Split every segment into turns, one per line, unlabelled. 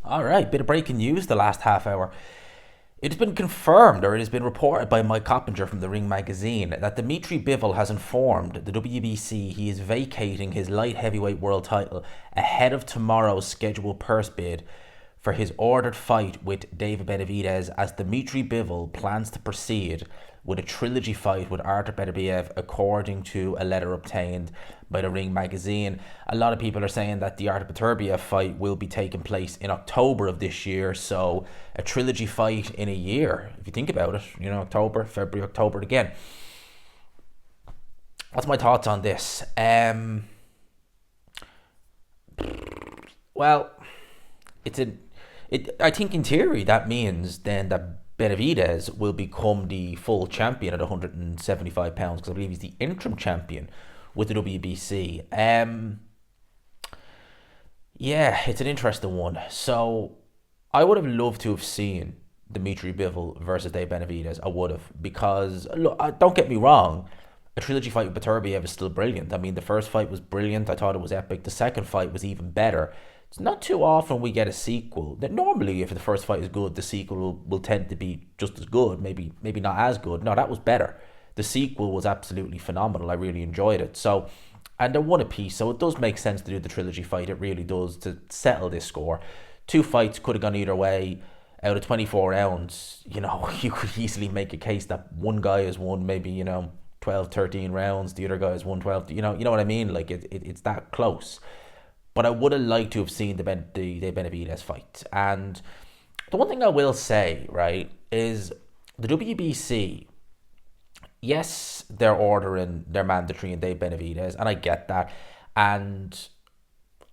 All right, bit of breaking news the last half hour. It has been confirmed, or it has been reported by Mike Coppinger from the Ring magazine, that Dmitry Bivol has informed the WBC he is vacating his light heavyweight world title ahead of tomorrow's scheduled purse bid for his ordered fight with David Benavidez, as Dmitry Bivol plans to proceed with a trilogy fight with Artur Beterbiev, according to a letter obtained by the Ring magazine. A lot of people are saying that the Artur Beterbiev fight will be taking place in October of this year, so a trilogy fight in a year, if you think about it, October, February, October again. What's my thoughts on this? Well, it's a I think in theory that means then that Benavidez will become the full champion at 175 pounds, because I believe he's the interim champion with the WBC. Yeah, it's an interesting one. So I would have loved to have seen Dmitry Bivol versus Dave Benavidez. I would have, because look, don't get me wrong, a trilogy fight with Beterbiev is still brilliant. I mean, the first fight was brilliant. I thought it was epic. The second fight was even better. It's not too often we get a sequel. That normally, if the first fight is good, the sequel will tend to be just as good. Maybe not as good. No, that was better. The sequel was absolutely phenomenal. I really enjoyed it. So, and they're one apiece, so it does make sense to do the trilogy fight. It really does, to settle this score. Two fights could have gone either way. Out of 24 rounds, you could easily make a case that one guy has won maybe 12, 13 rounds. The other guy has won 12. You know what I mean? Like it's that close. But I would have liked to have seen the Benavidez fight. And the one thing I will say, right, is the WBC, yes, they're ordering their mandatory and Dave Benavidez, and I get that. And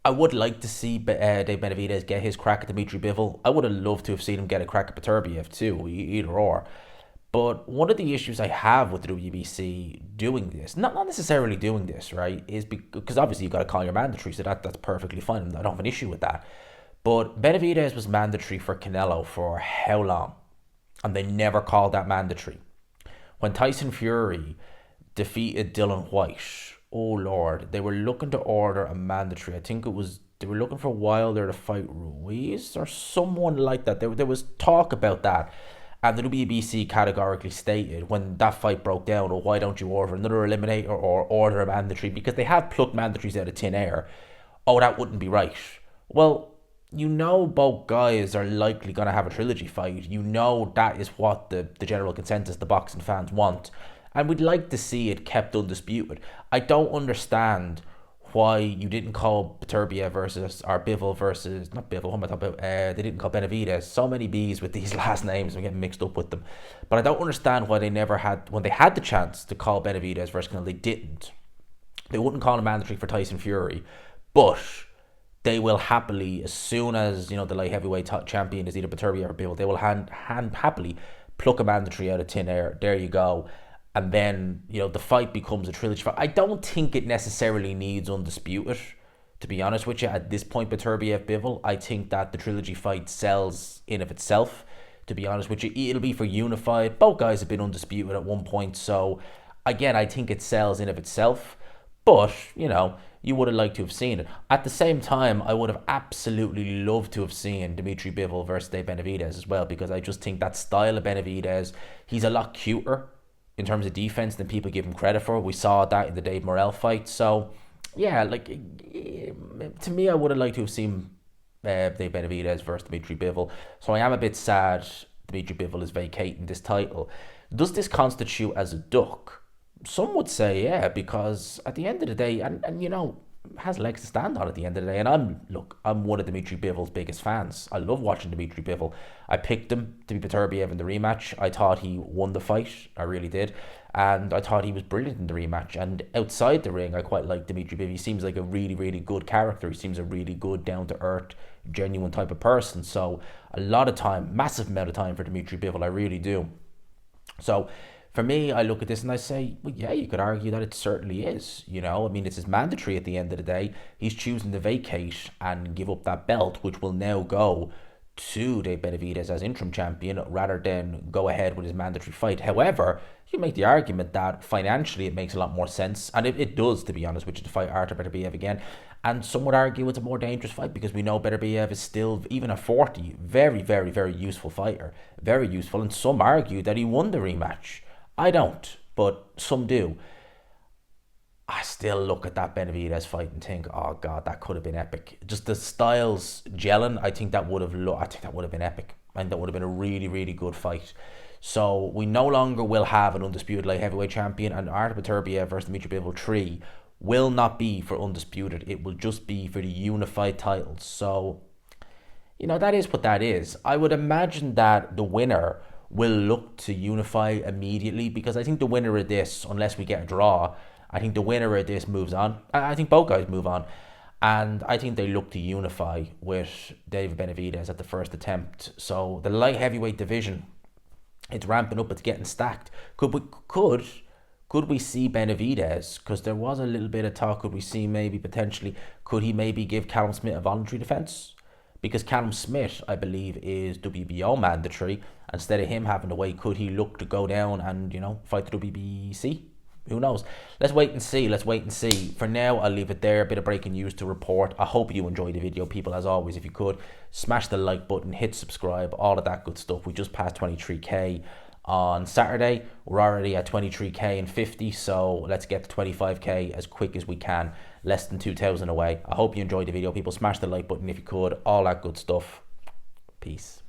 I would like to see Dave Benavidez get his crack at Dmitry Bivol. I would have loved to have seen him get a crack at Beterbiev too, either or. But one of the issues I have with the WBC doing this, not necessarily doing this, right, is because obviously you've got to call your mandatory, so that's perfectly fine. I don't have an issue with that. But Benavidez was mandatory for Canelo for how long? And they never called that mandatory. When Tyson Fury defeated Dylan White, oh Lord, they were looking to order a mandatory. I think they were looking for Wilder to fight Ruiz or someone like that. There was talk about that. And the WBC categorically stated when that fight broke down, oh, why don't you order another eliminator or order a mandatory? Because they have plucked mandatories out of thin air. Oh, that wouldn't be right. Well, both guys are likely going to have a trilogy fight. That is what the general consensus, the boxing fans want. And we'd like to see it kept undisputed. I don't understand why you didn't call Beterbiev versus, or Bivol versus, not Bivol, what am I talking about? They didn't call Benavidez. So many B's with these last names, I'm getting mixed up with them. But I don't understand why they never had, when they had the chance to call Benavidez versus Canelo, they didn't. They wouldn't call a mandatory for Tyson Fury, but they will happily, as soon as, the light heavyweight champion is either Beterbiev or Bivol, they will happily pluck a mandatory out of thin air. There you go. And then, the fight becomes a trilogy fight. I don't think it necessarily needs undisputed, to be honest with you. At this point, Beterbiev Bivol, I think that the trilogy fight sells in of itself, to be honest with you. It'll be for unified. Both guys have been undisputed at one point. So, again, I think it sells in of itself. But, you would have liked to have seen it. At the same time, I would have absolutely loved to have seen Dmitry Bivol versus Dave Benavidez as well, because I just think that style of Benavidez, he's a lot cuter in terms of defense than people give him credit for. We saw that in the Dave Morrell fight. So, yeah, to me, I would have liked to have seen Dave Benavidez versus Dmitry Bivol. So I am a bit sad Dmitry Bivol is vacating this title. Does this constitute as a duck? Some would say, yeah, because at the end of the day, and has legs to stand on at the end of the day. And I'm one of Dmitry Bivol's biggest fans. I love watching Dmitry Bivol. I picked him to be Beterbiev in the rematch. I thought he won the fight. I really did. And I thought he was brilliant in the rematch. And outside the ring, I quite like Dmitry Bivol. He seems like a really, really good character. He seems a really good, down-to-earth, genuine type of person. So a lot of time, massive amount of time for Dmitry Bivol. I really do. So for me, I look at this and I say, well, yeah, you could argue that it certainly is. It's his mandatory at the end of the day. He's choosing to vacate and give up that belt, which will now go to Dave Benavidez as interim champion, rather than go ahead with his mandatory fight. However, you make the argument that financially it makes a lot more sense, and it does, to be honest with you, to fight Artur Beterbiev again. And some would argue it's a more dangerous fight because we know Beterbiev is still, even at 40, very, very, very useful fighter. Very useful. And some argue that he won the rematch. I don't, but some do. I still look at that Benavidez fight and think, oh god, that could have been epic. Just the styles gelling, I think that would have been epic. And that would have been a really, really good fight. So we no longer will have an undisputed light heavyweight champion, and Artur Beterbiev versus Dmitry Bivol 3 will not be for undisputed. It will just be for the unified titles. So, that is what that is. I would imagine that the winner will look to unify immediately, because I think the winner of this, unless we get a draw, I think the winner of this moves on. I think both guys move on. And I think they look to unify with David Benavidez at the first attempt. So the light heavyweight division, it's ramping up, it's getting stacked. Could we see Benavidez? Because there was a little bit of talk. Could we see could he maybe give Callum Smith a voluntary defence? Because Callum Smith, I believe, is WBO mandatory. Instead of him having to wait, could he look to go down and, fight the WBC? Who knows? Let's wait and see. For now, I'll leave it there. A bit of breaking news to report. I hope you enjoyed the video, people. As always, if you could, smash the like button, hit subscribe, all of that good stuff. We just passed 23k on Saturday. We're already at 23k and 50, so let's get to 25k as quick as we can. Less than 2,000 away. I hope you enjoyed the video, people. Smash the like button if you could. All that good stuff. Peace.